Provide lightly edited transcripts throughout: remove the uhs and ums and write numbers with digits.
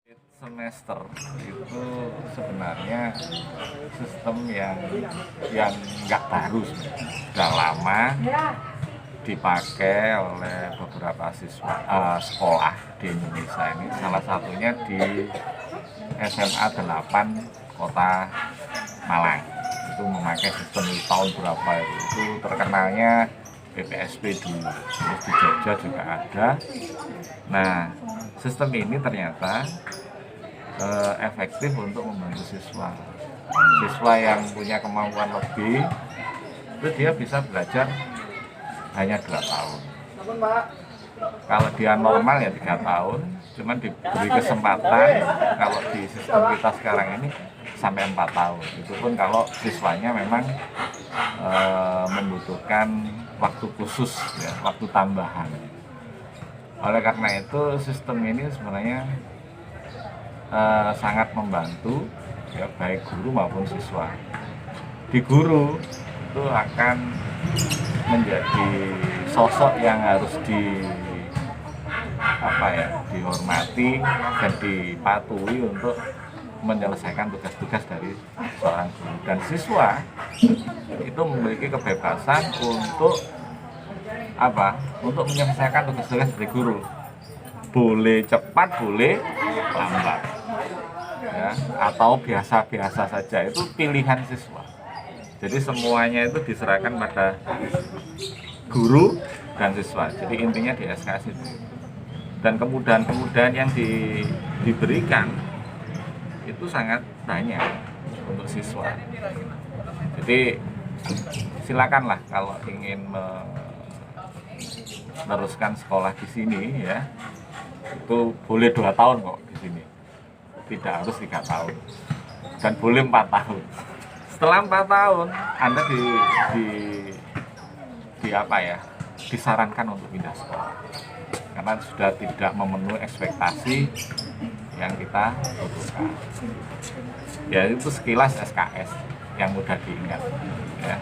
Semester itu sebenarnya sistem yang nggak baru, sudah lama dipakai oleh beberapa siswa sekolah di Indonesia ini, salah satunya di SMA 8 Kota Malang. Itu memakai sistem tahun berapa itu terkenalnya PPSP dulu, terus di Jogja juga ada. Nah, sistem ini ternyata efektif untuk membantu siswa yang punya kemampuan lebih, itu dia bisa belajar hanya 2 tahun. Kalau dia normal ya 3 tahun, cuman diberi kesempatan kalau di sistem kita sekarang ini sampai 4 tahun. Itu pun kalau siswanya memang membutuhkan waktu khusus, ya, waktu tambahan. Oleh karena itu sistem ini sebenarnya sangat membantu, ya, baik guru maupun siswa. Di guru itu akan menjadi sosok yang harus dihormati dan dipatuhi untuk menyelesaikan tugas-tugas dari seorang guru. Dan siswa itu memiliki kebebasan untuk untuk menyelesaikan tugas-tugas dari guru. Boleh cepat, boleh lambat, ya, atau biasa-biasa saja, itu pilihan siswa. Jadi semuanya itu diserahkan pada guru dan siswa. Jadi intinya di SKS itu. Dan kemudahan-kemudahan yang diberikan itu sangat banyak untuk siswa. Jadi silakanlah kalau ingin meneruskan sekolah di sini, ya, itu boleh 2 tahun kok di sini, tidak harus 3 tahun, dan boleh 4 tahun. Setelah 4 tahun Anda disarankan untuk pindah sekolah karena sudah tidak memenuhi ekspektasi yang kita butuhkan. Ya, itu sekilas SKS yang mudah diingat, ya.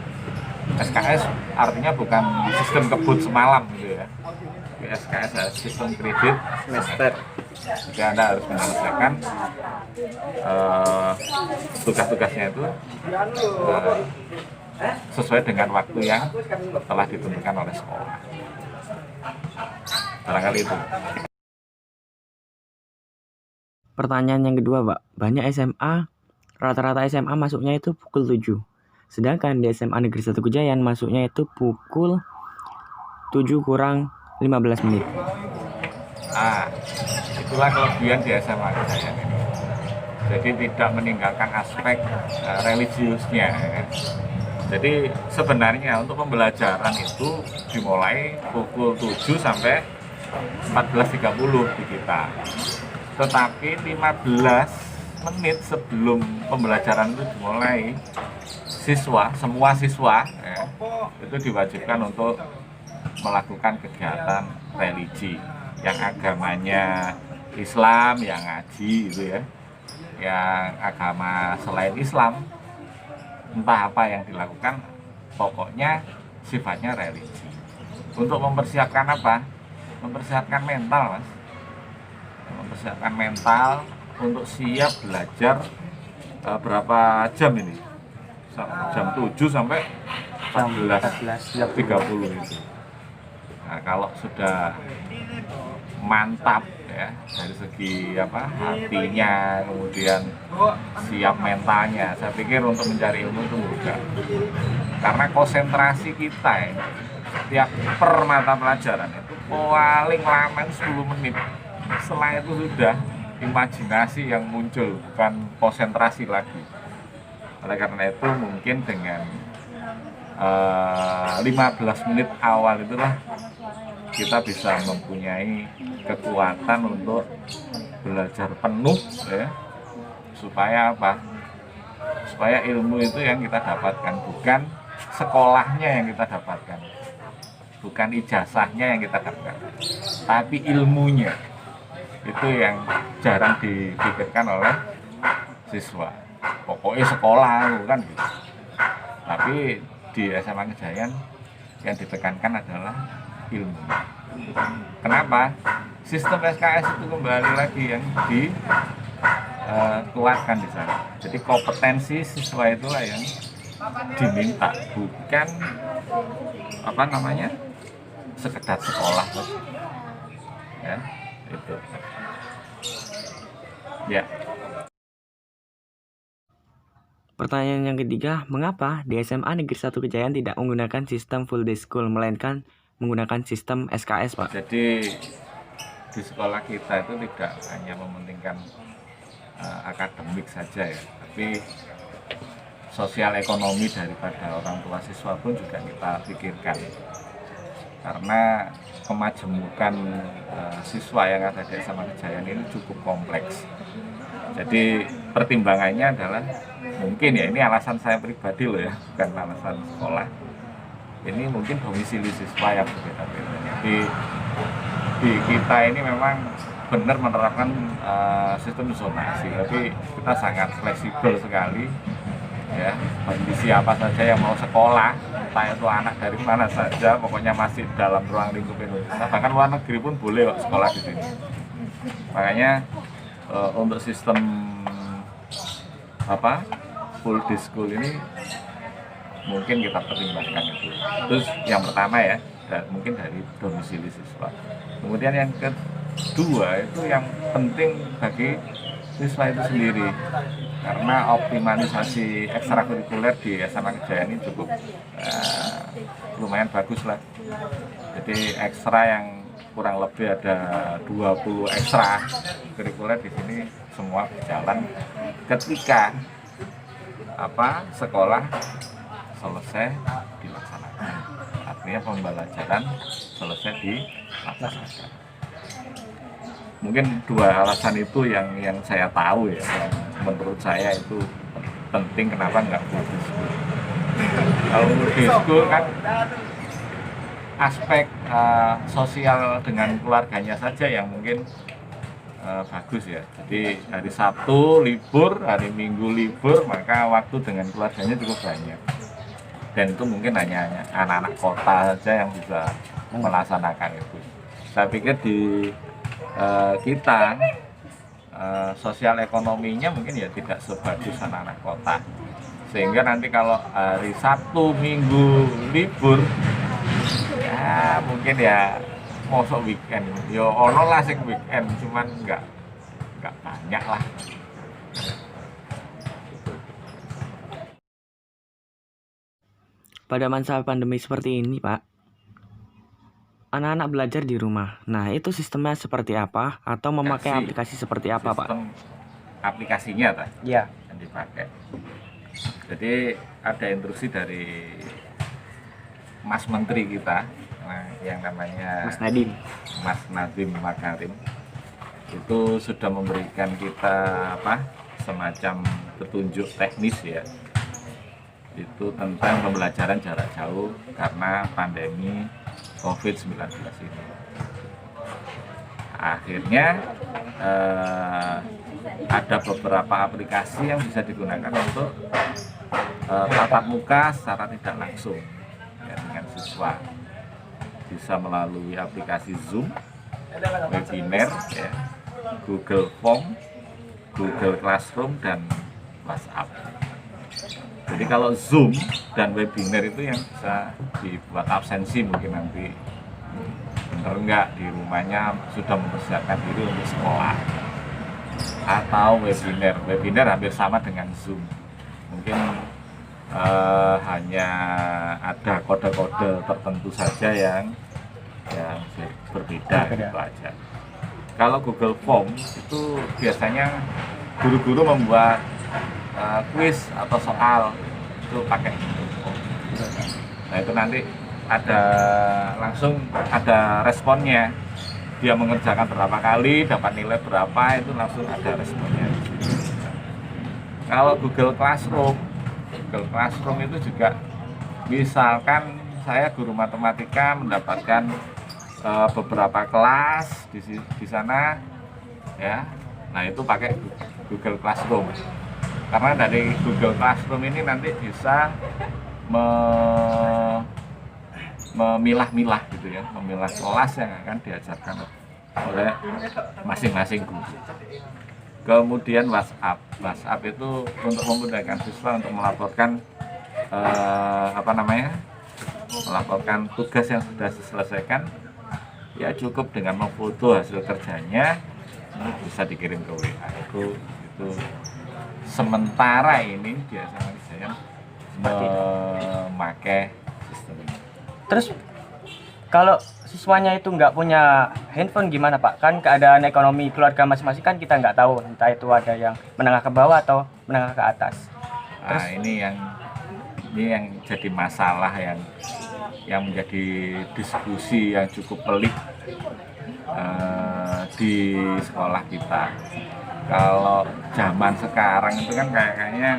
SKS artinya bukan sistem kebut semalam gitu, ya. SKS sistem kredit semester. Jadi Anda harus menyelesaikan tugas-tugasnya itu sesuai dengan waktu yang telah ditentukan oleh sekolah. Barangkali itu. Pertanyaan yang kedua, Pak. Banyak SMA, rata-rata SMA masuknya itu pukul 7. Sedangkan di SMA Negeri 1 Kejayaan masuknya itu pukul 7 kurang 15 menit. Itulah kelebihan di SMA Kejayaan ini. Jadi tidak meninggalkan aspek religiusnya, ya. Jadi sebenarnya untuk pembelajaran itu dimulai pukul 7 sampai 14.30 di kita. Tetapi 15 menit sebelum pembelajaran itu dimulai, semua siswa, ya, itu diwajibkan untuk melakukan kegiatan religi yang agamanya Islam, yang ngaji gitu, ya, yang agama selain Islam, entah apa yang dilakukan, pokoknya sifatnya religi. Untuk mempersiapkan apa? Mempersiapkan mental, Mas. Mempersiapkan mental untuk siap belajar berapa jam ini? Jam 7 sampai 14.30 itu. Nah, kalau sudah mantap, ya, dari segi hatinya, kemudian siap mentalnya, saya pikir untuk mencari ilmu itu mudah. Karena konsentrasi kita ini setiap per mata pelajaran itu paling lama 10 menit. Setelah itu sudah imajinasi yang muncul, bukan konsentrasi lagi. Oleh karena itu mungkin dengan 15 menit awal itulah kita bisa mempunyai kekuatan untuk belajar penuh, ya, supaya apa? Supaya ilmu itu yang kita dapatkan, bukan sekolahnya yang kita dapatkan, bukan ijazahnya yang kita dapatkan, tapi ilmunya. Itu yang jarang dipikirkan oleh siswa. Pokoknya sekolah kan gitu. Tapi di SMA Kejayaan yang ditekankan adalah ilmu. Kenapa? Sistem SKS itu kembali lagi yang keluarkan di sana. Jadi kompetensi siswa itulah yang diminta, bukan apa namanya sekedar sekolah saja. Ya, itu. Ya. Pertanyaan yang ketiga, mengapa di SMA Negeri 1 Kejayaan tidak menggunakan sistem full day school, melainkan menggunakan sistem SKS, Pak? Jadi di sekolah kita itu tidak hanya mementingkan akademik saja ya, tapi sosial ekonomi daripada orang tua siswa pun juga kita pikirkan. Karena kemajemukan siswa yang ada di SMA Kejayaan ini cukup kompleks. Jadi pertimbangannya adalah mungkin ya, ini alasan saya pribadi loh ya, bukan alasan sekolah. Ini mungkin domisili siswa yang berbeda-beda. Jadi di kita ini memang benar menerapkan sistem zonasi, tapi kita sangat fleksibel sekali. Ya, bagi siapa saja yang mau sekolah, entah itu anak dari mana saja, pokoknya masih dalam ruang lingkup Indonesia. Bahkan luar negeri pun boleh kok sekolah di sini. Makanya untuk sistem full day school ini mungkin kita pertimbangkan itu. Terus yang pertama ya, mungkin dari domisili siswa. Kemudian yang kedua itu yang penting bagi siswa itu sendiri, karena optimalisasi ekstrakurikuler di SMA Kejayaan ini cukup lumayan bagus lah. Jadi ekstra yang kurang lebih ada 20 ekstra kurikuler di sini semua berjalan ketika sekolah selesai dilaksanakan. Artinya pembelajaran selesai dilaksanakan. Mungkin dua alasan itu yang saya tahu ya, yang menurut saya itu penting kenapa nggak full day school. Kalau full day school kan aspek sosial dengan keluarganya saja yang mungkin bagus ya. Jadi hari Sabtu libur, hari Minggu libur, maka waktu dengan keluarganya cukup banyak. Dan itu mungkin hanya anak-anak kota saja yang bisa melaksanakan itu. Saya pikir di kita sosial ekonominya mungkin ya tidak sebagus anak-anak kota. Sehingga nanti kalau hari Sabtu Minggu libur, ya mungkin ya mosok weekend, yo ono lah sing weekend, cuman nggak banyak lah. Pada masa pandemi seperti ini, Pak, anak-anak belajar di rumah. Nah, itu sistemnya seperti apa? Atau memakai aplikasi seperti apa, Pak? Aplikasinya, Pak? Ya. Yang dipakai. Jadi ada instruksi dari Mas Menteri kita, yang namanya Mas Nadiem Makarim, itu sudah memberikan kita semacam petunjuk teknis ya, itu tentang pembelajaran jarak jauh karena pandemi COVID-19 ini. Akhirnya ada beberapa aplikasi yang bisa digunakan untuk tatap muka secara tidak langsung ya, dengan siswa. Bisa melalui aplikasi Zoom, webinar, ya, Google Form, Google Classroom, dan WhatsApp. Jadi kalau Zoom dan webinar itu yang bisa dibuat absensi, mungkin nanti bener enggak di rumahnya sudah mempersiapkan diri untuk sekolah. Atau webinar hampir sama dengan Zoom. Mungkin hanya ada kode-kode tertentu saja yang berbeda gitu aja. Kalau Google Form itu biasanya guru-guru membuat kuis atau soal itu pakai Google Form. Nah itu nanti langsung ada responnya. Dia mengerjakan berapa kali, dapat nilai berapa, itu langsung ada responnya. Kalau Google Classroom itu juga, misalkan saya guru matematika mendapatkan beberapa kelas di sana, ya, nah itu pakai Google Classroom. Karena dari Google Classroom ini nanti bisa memilah-milah gitu ya, memilah kelas yang akan diajarkan oleh masing-masing guru. Kemudian WhatsApp itu untuk memudahkan siswa untuk melaporkan melaporkan tugas yang sudah diselesaikan. Ya cukup dengan memfoto hasil kerjanya, bisa dikirim ke WA. Itu sementara ini di SMA Jayan memakai sistem ini. Terus kalau siswanya itu nggak punya handphone gimana Pak? Kan keadaan ekonomi keluarga masing-masing kan kita nggak tahu, entah itu ada yang menengah ke bawah atau menengah ke atas. Nah, ini yang jadi masalah yang menjadi diskusi yang cukup pelik di sekolah kita. Kalau zaman sekarang itu kan kayaknya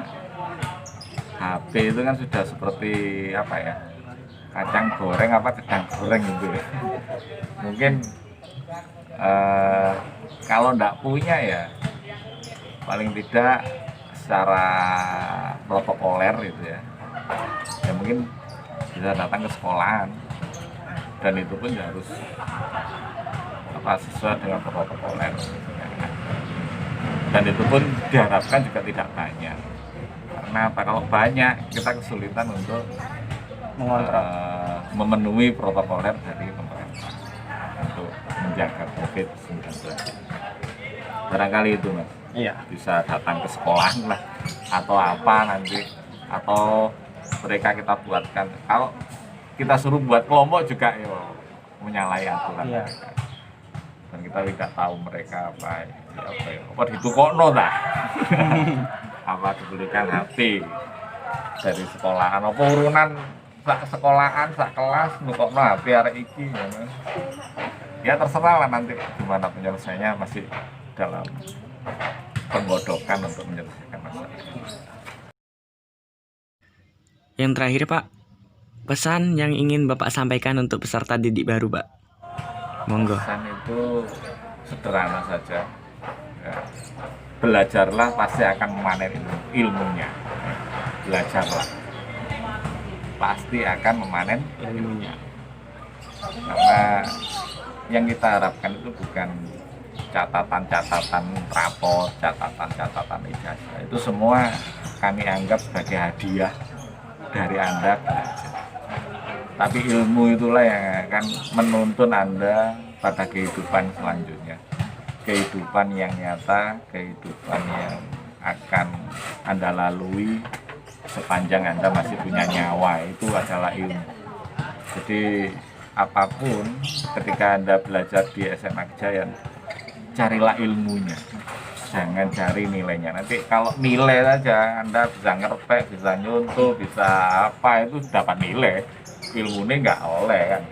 HP itu kan sudah seperti apa ya, kacang goreng apa gedang goreng gitu ya. Mungkin kalau enggak punya ya paling tidak secara protokoler gitu ya mungkin bisa datang ke sekolahan, dan itu pun ya harus sesuai dengan protokoler, dan itu pun diharapkan juga tidak banyak, karena kalau banyak kita kesulitan untuk Mengontrol. memenuhi protokoler dari pemerintah untuk menjaga COVID-19. Barangkali itu Mas, Iya. bisa datang ke sekolahan lah atau apa nanti, atau mereka kita buatkan, kalau kita suruh buat kelompok juga menyalahi aturan mereka, dan kita tidak tahu mereka apa ditukokno dah apa dibelikan HP dari sekolahan apa urunan sekolahan sak kelas nukokno HP arek iki ya terserah lah nanti gimana penyelesaiannya, masih dalam penggodokan untuk menyelesaikan masalah. Yang terakhir Pak, pesan yang ingin Bapak sampaikan untuk peserta didik baru Pak. Monggo. Pesan itu sederhana saja ya, belajarlah pasti akan memanen ilmunya. Belajarlah pasti akan memanen ilmunya, karena yang kita harapkan itu bukan catatan-catatan rapor, catatan-catatan ijazah, itu semua kami anggap sebagai hadiah dari Anda belajar. Tapi ilmu itulah yang akan menuntun Anda pada kehidupan selanjutnya, kehidupan yang nyata, kehidupan yang akan Anda lalui sepanjang Anda masih punya nyawa, itu adalah ilmu. Jadi apapun ketika Anda belajar di SMA Kejayaan, carilah ilmunya, jangan cari nilainya. Nanti kalau nilai saja Anda bisa ngerpek, bisa nyontoh, bisa apa, itu dapat nilai, ilmunya nggak oleh kan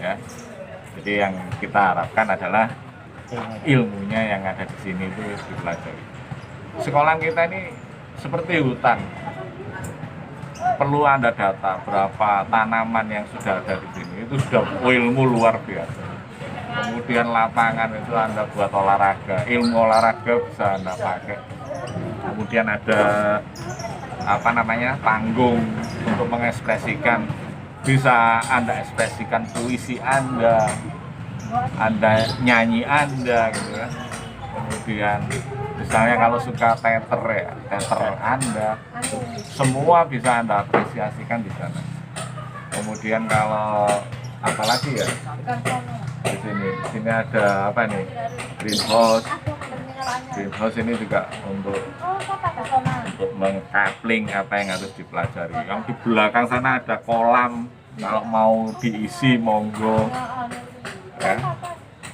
ya. Jadi yang kita harapkan adalah ilmunya yang ada di sini itu dipelajari. Sekolah kita ini seperti hutan, perlu Anda data berapa tanaman yang sudah ada di sini, itu sudah ilmu luar biasa. Kemudian lapangan itu Anda buat olahraga, ilmu olahraga bisa Anda pakai. Kemudian ada panggung untuk mengekspresikan, bisa Anda ekspresikan puisi Anda nyanyi Anda gitu kan. Kemudian misalnya kalau suka teater Anda, semua bisa Anda apresiasikan di sana. Kemudian kalau apalagi ya, di sini ada greenhouse ini juga untuk mengkapling apa yang harus dipelajari. Yang di belakang sana ada kolam, kalau mau diisi monggo ya.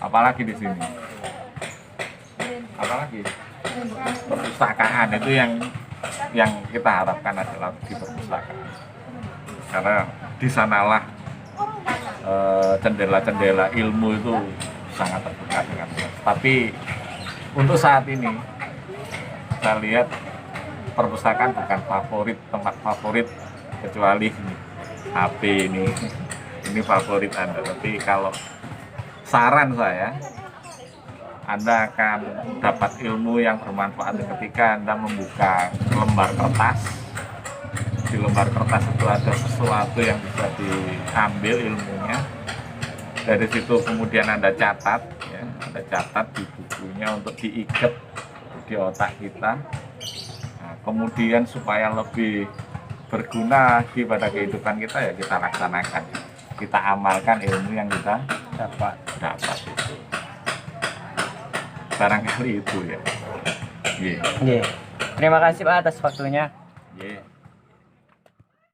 Apalagi di sini, apalagi perpustakaan itu yang kita harapkan adalah di perpustakaan, karena di sanalah jendela-jendela ilmu itu sangat terbuka dengan luas. Tapi untuk saat ini saya lihat perpustakaan bukan tempat favorit, kecuali HP ini favorit Anda. Tapi kalau saran saya, Anda akan dapat ilmu yang bermanfaat ketika Anda membuka lembar kertas. Di lembar kertas itu ada sesuatu yang bisa diambil ilmunya. Dari situ kemudian Anda catat ya. ya, kita catat di bukunya untuk diikat di otak kita. Nah, kemudian supaya lebih berguna pada kehidupan kita ya kita laksanakan, kita amalkan ilmu yang kita dapat itu. Barangkali itu ya. Terima kasih Pak atas waktunya. Yeah.